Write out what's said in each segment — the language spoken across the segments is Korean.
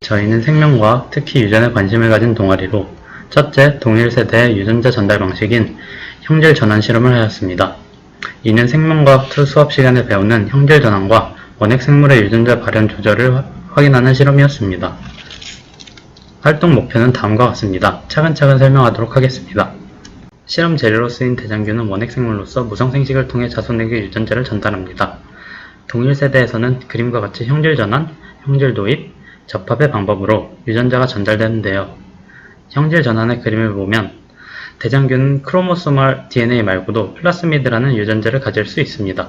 저희는 생명과학, 특히 유전에 관심을 가진 동아리로 첫째, 동일 세대의 유전자 전달 방식인 형질 전환 실험을 하였습니다. 이는 생명과학 2 수업 시간에 배우는 형질 전환과 원핵 생물의 유전자 발현 조절을 확인하는 실험이었습니다. 활동 목표는 다음과 같습니다. 차근차근 설명하도록 하겠습니다. 실험 재료로 쓰인 대장균은 원핵 생물로서 무성생식을 통해 자손에게 유전자를 전달합니다. 동일 세대에서는 그림과 같이 형질 전환, 형질 도입, 접합의 방법으로 유전자가 전달되는데요. 형질 전환의 그림을 보면 대장균은 크로모소멀 DNA 말고도 플라스미드라는 유전자를 가질 수 있습니다.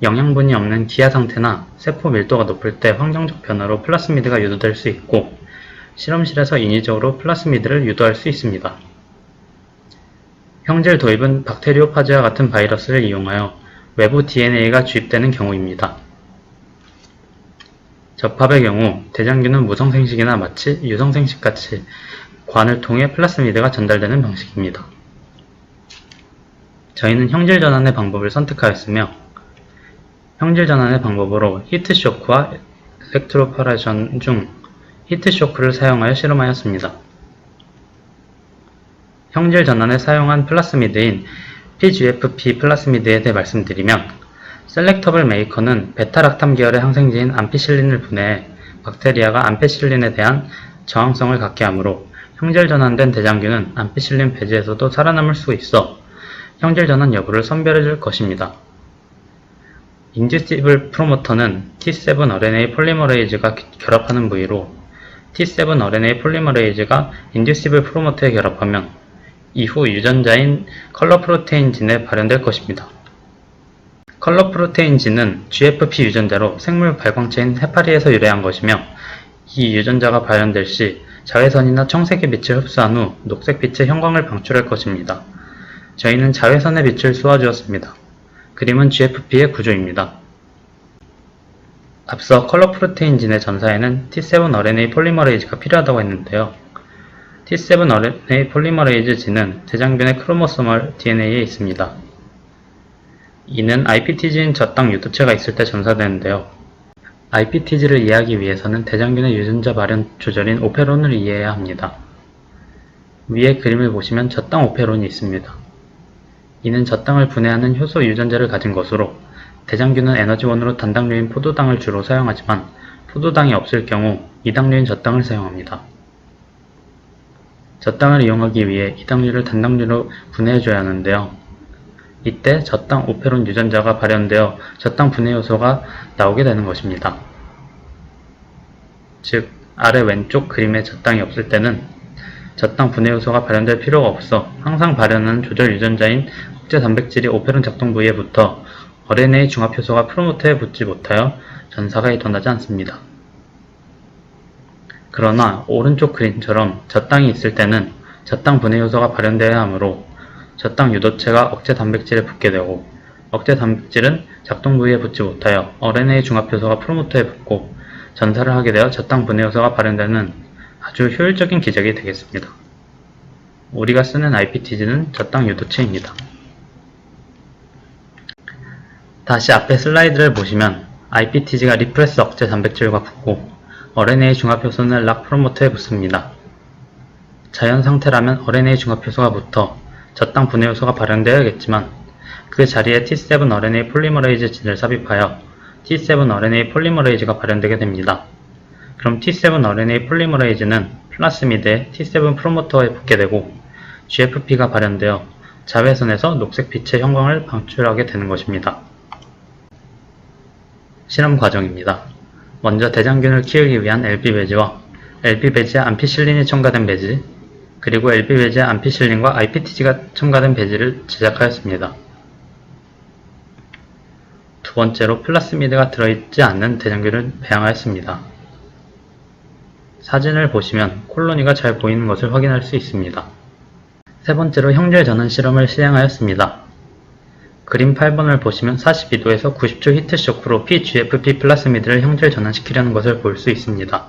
영양분이 없는 기아 상태나 세포 밀도가 높을 때 환경적 변화로 플라스미드가 유도될 수 있고 실험실에서 인위적으로 플라스미드를 유도할 수 있습니다. 형질 도입은 박테리오파지와 같은 바이러스를 이용하여 외부 DNA가 주입되는 경우입니다. 접합의 경우 대장균은 무성생식이나 마치 유성생식같이 관을 통해 플라스미드가 전달되는 방식입니다. 저희는 형질 전환의 방법을 선택하였으며 형질 전환의 방법으로 히트쇼크와 일렉트로포레이션 중 히트쇼크를 사용하여 실험하였습니다. 형질 전환에 사용한 플라스미드인 PGFP 플라스미드에 대해 말씀드리면 셀렉터블 메이커는 베타락탐 계열의 항생제인 암피실린을 분해해 박테리아가 암페실린에 대한 저항성을 갖게 하므로 형질 전환된 대장균은 암피실린 배지에서도 살아남을 수 있어 형질 전환 여부를 선별해 줄 것입니다. 인듀시블 프로모터는 T7 RNA 폴리머레이즈가 결합하는 부위로 T7 RNA 폴리머레이즈가 인듀시블 프로모터에 결합하면 이후 유전자인 컬러 프로테인 진에 발현될 것입니다. 컬러 프로테인 진은 GFP 유전자로 생물 발광체인 해파리에서 유래한 것이며 이 유전자가 발현될 시 자외선이나 청색의 빛을 흡수한 후 녹색빛의 형광을 방출할 것입니다. 저희는 자외선의 빛을 쏘아주었습니다. 그림은 GFP의 구조입니다. 앞서 컬러 프로테인 진의 전사에는 T7 RNA 폴리머레이즈가 필요하다고 했는데요. T7 RNA 폴리머레이즈 진은 대장균의 크로모소멀 DNA에 있습니다. 이는 IPTG인 저당 유도체가 있을 때 전사되는데요. IPTG를 이해하기 위해서는 대장균의 유전자 발현 조절인 오페론을 이해해야 합니다. 위의 그림을 보시면 저당 오페론이 있습니다. 이는 저당을 분해하는 효소 유전자를 가진 것으로 대장균은 에너지원으로 단당류인 포도당을 주로 사용하지만 포도당이 없을 경우 이당류인 저당을 사용합니다. 저당을 이용하기 위해 이당류를 단당류로 분해해줘야 하는데요. 이때 저당 오페론 유전자가 발현되어 저당 분해 요소가 나오게 되는 것입니다. 즉, 아래 왼쪽 그림에 저당이 없을 때는 저당 분해 요소가 발현될 필요가 없어 항상 발현하는 조절 유전자인 억제 단백질이 오페론 작동 부위에 붙어 RNA 중합 효소가 프로모터에 붙지 못하여 전사가 일어나지 않습니다. 그러나 오른쪽 그림처럼 저당이 있을 때는 저당 분해 요소가 발현되어야 하므로 저당 유도체가 억제 단백질에 붙게 되고 억제 단백질은 작동 부위에 붙지 못하여 RNA 중합 효소가 프로모터에 붙고 전사를 하게 되어 저당 분해 요소가 발현되는 아주 효율적인 기적이 되겠습니다. 우리가 쓰는 IPTG는 저당 유도체입니다. 다시 앞에 슬라이드를 보시면 IPTG가 리프레스 억제 단백질과 붙고 RNA 중합 효소는 락 프로모터에 붙습니다. 자연 상태라면 RNA 중합 효소가 붙어 저당 분해 요소가 발현되어야겠지만 그 자리에 T7 RNA 폴리머레이즈 진을 삽입하여 T7 RNA 폴리머레이즈가 발현되게 됩니다. 그럼 T7 RNA 폴리머레이즈는 플라스미드에 T7 프로모터에 붙게 되고 GFP가 발현되어 자외선에서 녹색빛의 형광을 방출하게 되는 것입니다. 실험 과정입니다. 먼저 대장균을 키우기 위한 LB배지와 LB배지에 암피실린이 첨가된 배지, 그리고 LB배지에 암피실린과 IPTG가 첨가된 배지를 제작하였습니다. 두 번째로 플라스미드가 들어있지 않는 대장균을 배양하였습니다. 사진을 보시면 콜로니가 잘 보이는 것을 확인할 수 있습니다. 세 번째로 형질 전환 실험을 시행하였습니다. 그림 8번을 보시면 42도에서 90초 히트쇼크로 PGFP 플라스미드를 형질 전환시키려는 것을 볼 수 있습니다.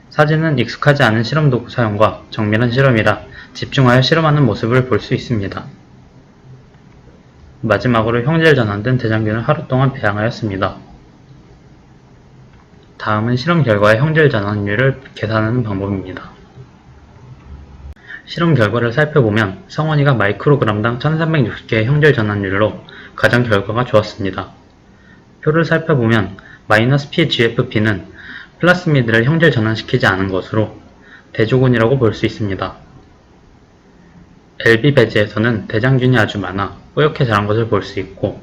사진은 익숙하지 않은 실험 도구 사용과 정밀한 실험이라 집중하여 실험하는 모습을 볼 수 있습니다. 마지막으로 형질 전환된 대장균을 하루 동안 배양하였습니다. 다음은 실험 결과의 형질 전환율을 계산하는 방법입니다. 실험 결과를 살펴보면 성원이가 마이크로그램당 1360개의 형질 전환율로 가장 결과가 좋았습니다. 표를 살펴보면 마이너스 PGFP는 플라스미드를 형질 전환시키지 않은 것으로 대조군이라고 볼 수 있습니다. LB 배지에서는 대장균이 아주 많아 뽀얗게 자란 것을 볼 수 있고,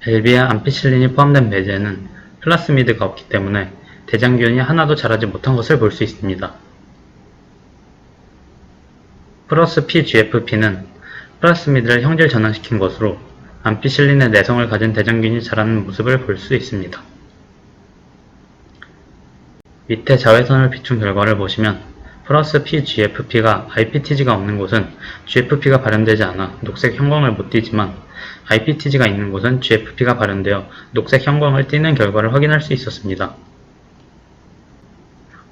LB와 암피실린이 포함된 배지에는 플라스미드가 없기 때문에 대장균이 하나도 자라지 못한 것을 볼 수 있습니다. 플러스 PGFP는 플라스미드를 형질 전환시킨 것으로 암피실린의 내성을 가진 대장균이 자라는 모습을 볼 수 있습니다. 밑에 자외선을 비춘 결과를 보시면 플러스 PGFP가 IPTG가 없는 곳은 GFP가 발현되지 않아 녹색 형광을 못 띠지만, IPTG가 있는 곳은 GFP가 발현되어 녹색 형광을 띠는 결과를 확인할 수 있었습니다.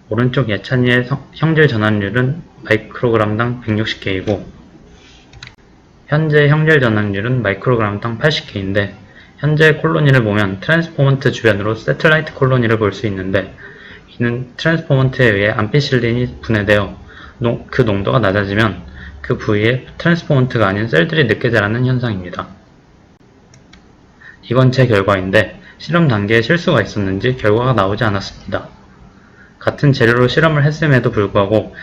오른쪽 예찬이의 형질 전환율은 마이크로그램당 160개이고 현재 형질 전환율은 마이크로그램당 80개인데, 현재 콜로니를 보면 트랜스포먼트 주변으로 세틀라이트 콜로니를 볼 수 있는데, 이는 트랜스포먼트에 의해 암피실린이 분해되어 그 농도가 낮아지면 그 부위에 트랜스포먼트가 아닌 셀들이 늦게 자라는 현상입니다. 이건 제 결과인데 실험 단계에 실수가 있었는지 결과가 나오지 않았습니다. 같은 재료로 실험을 했음에도 불구하고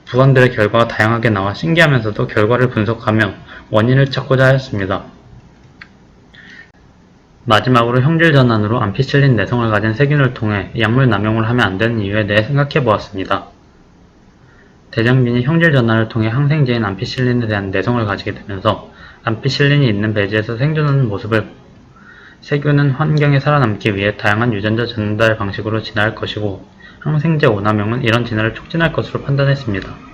부원들의 결과가 다양하게 나와 신기하면서도 결과를 분석하며 원인을 찾고자 하였습니다. 마지막으로 형질 전환으로 암피실린 내성을 가진 세균을 통해 약물 남용을 하면 안 되는 이유에 대해 생각해 보았습니다. 대장균이 형질 전환을 통해 항생제인 암피실린에 대한 내성을 가지게 되면서 암피실린이 있는 배지에서 생존하는 모습을 세균은 환경에 살아남기 위해 다양한 유전자 전달 방식으로 진화할 것이고, 항생제 오남용은 이런 진화를 촉진할 것으로 판단했습니다.